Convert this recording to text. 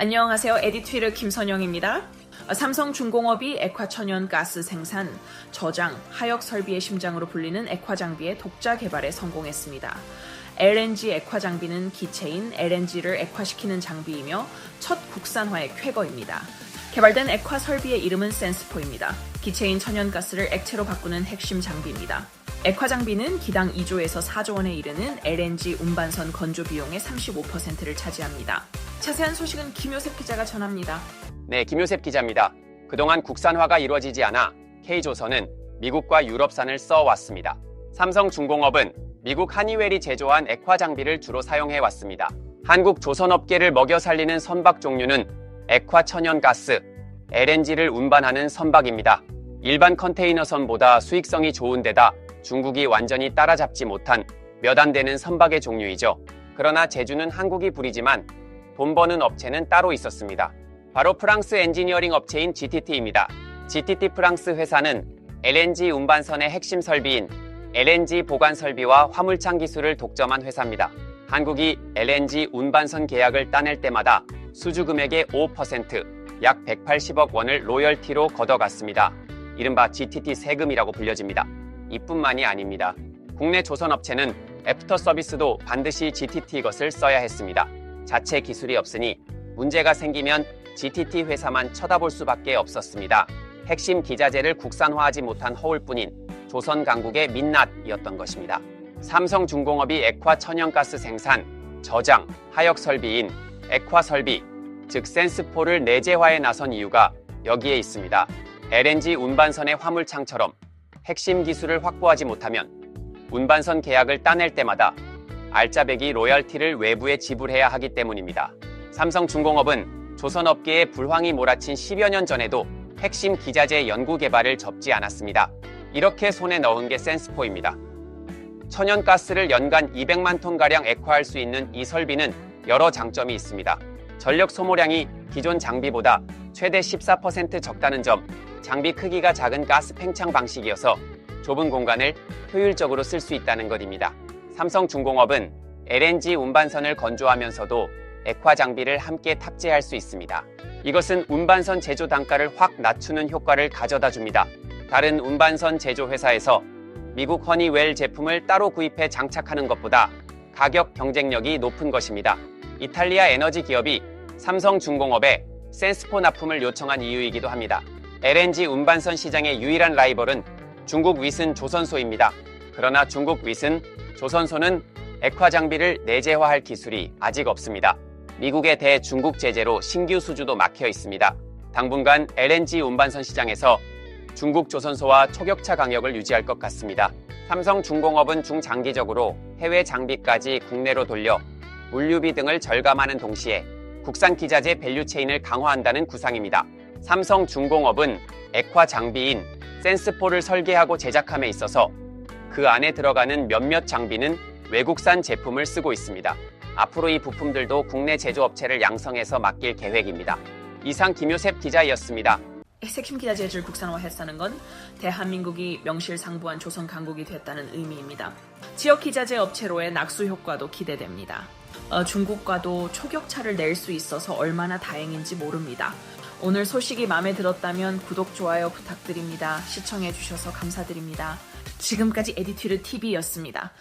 안녕하세요. 에디트위르 김선영입니다. 삼성중공업이 액화천연가스 생산, 저장, 하역 설비의 심장으로 불리는 액화장비의 독자 개발에 성공했습니다. LNG 액화장비는 기체인 LNG를 액화시키는 장비이며 첫 국산화의 쾌거입니다. 개발된 액화 설비의 이름은 센스포입니다. 기체인 천연가스를 액체로 바꾸는 핵심 장비입니다. 액화 장비는 기당 2조에서 4조 원에 이르는 LNG 운반선 건조 비용의 35%를 차지합니다. 자세한 소식은 김효셉 기자가 전합니다. 네, 김효셉 기자입니다. 그동안 국산화가 이루어지지 않아 K조선은 미국과 유럽산을 써왔습니다. 삼성중공업은 미국 하니웰이 제조한 액화 장비를 주로 사용해왔습니다. 한국 조선업계를 먹여 살리는 선박 종류는 액화 천연가스, LNG를 운반하는 선박입니다. 일반 컨테이너선보다 수익성이 좋은 데다 중국이 완전히 따라잡지 못한 몇 안 되는 선박의 종류이죠. 그러나 제주는 한국이 부리지만 돈 버는 업체는 따로 있었습니다. 바로 프랑스 엔지니어링 업체인 GTT입니다. GTT 프랑스 회사는 LNG 운반선의 핵심 설비인 LNG 보관 설비와 화물창 기술을 독점한 회사입니다. 한국이 LNG 운반선 계약을 따낼 때마다 수주 금액의 5%, 약 180억 원을 로열티로 걷어갔습니다. 이른바 GTT 세금이라고 불려집니다. 이뿐만이 아닙니다. 국내 조선업체는 애프터 서비스도 반드시 GTT 것을 써야 했습니다. 자체 기술이 없으니 문제가 생기면 GTT 회사만 쳐다볼 수밖에 없었습니다. 핵심 기자재를 국산화하지 못한 허울뿐인 조선 강국의 민낯이었던 것입니다. 삼성중공업이 액화 천연가스 생산, 저장, 하역 설비인 액화 설비, 즉 센스포를 내재화에 나선 이유가 여기에 있습니다. LNG 운반선의 화물창처럼 핵심 기술을 확보하지 못하면 운반선 계약을 따낼 때마다 알짜배기 로열티를 외부에 지불해야 하기 때문입니다. 삼성중공업은 조선업계에 불황이 몰아친 10여 년 전에도 핵심 기자재 연구 개발을 접지 않았습니다. 이렇게 손에 넣은 게 센스포입니다. 천연가스를 연간 200만 톤가량 액화할 수 있는 이 설비는 여러 장점이 있습니다. 전력 소모량이 기존 장비보다 최대 14% 적다는 점, 장비 크기가 작은 가스 팽창 방식이어서 좁은 공간을 효율적으로 쓸 수 있다는 것입니다. 삼성중공업은 LNG 운반선을 건조하면서도 액화 장비를 함께 탑재할 수 있습니다. 이것은 운반선 제조 단가를 확 낮추는 효과를 가져다 줍니다. 다른 운반선 제조 회사에서 미국 허니웰 제품을 따로 구입해 장착하는 것보다 가격 경쟁력이 높은 것입니다. 이탈리아 에너지 기업이 삼성중공업에 센스포 납품을 요청한 이유이기도 합니다. LNG 운반선 시장의 유일한 라이벌은 중국 위슨 조선소입니다. 그러나 중국 위슨 조선소는 액화 장비를 내재화할 기술이 아직 없습니다. 미국의 대중국 제재로 신규 수주도 막혀 있습니다. 당분간 LNG 운반선 시장에서 중국 조선소와 초격차 강력을 유지할 것 같습니다. 삼성중공업은 중장기적으로 해외 장비까지 국내로 돌려 물류비 등을 절감하는 동시에 국산 기자재 밸류체인을 강화한다는 구상입니다. 삼성중공업은 액화 장비인 센스포를 설계하고 제작함에 있어서 그 안에 들어가는 몇몇 장비는 외국산 제품을 쓰고 있습니다. 앞으로 이 부품들도 국내 제조업체를 양성해서 맡길 계획입니다. 이상 김효셉 기자였습니다. 핵심 기자재를 국산화했다는 건 대한민국이 명실상부한 조선 강국이 됐다는 의미입니다. 지역 기자재 업체로의 낙수 효과도 기대됩니다. 중국과도 초격차를 낼 수 있어서 얼마나 다행인지 모릅니다. 오늘 소식이 마음에 들었다면 구독, 좋아요 부탁드립니다. 시청해주셔서 감사드립니다. 지금까지 에디트위르 TV였습니다.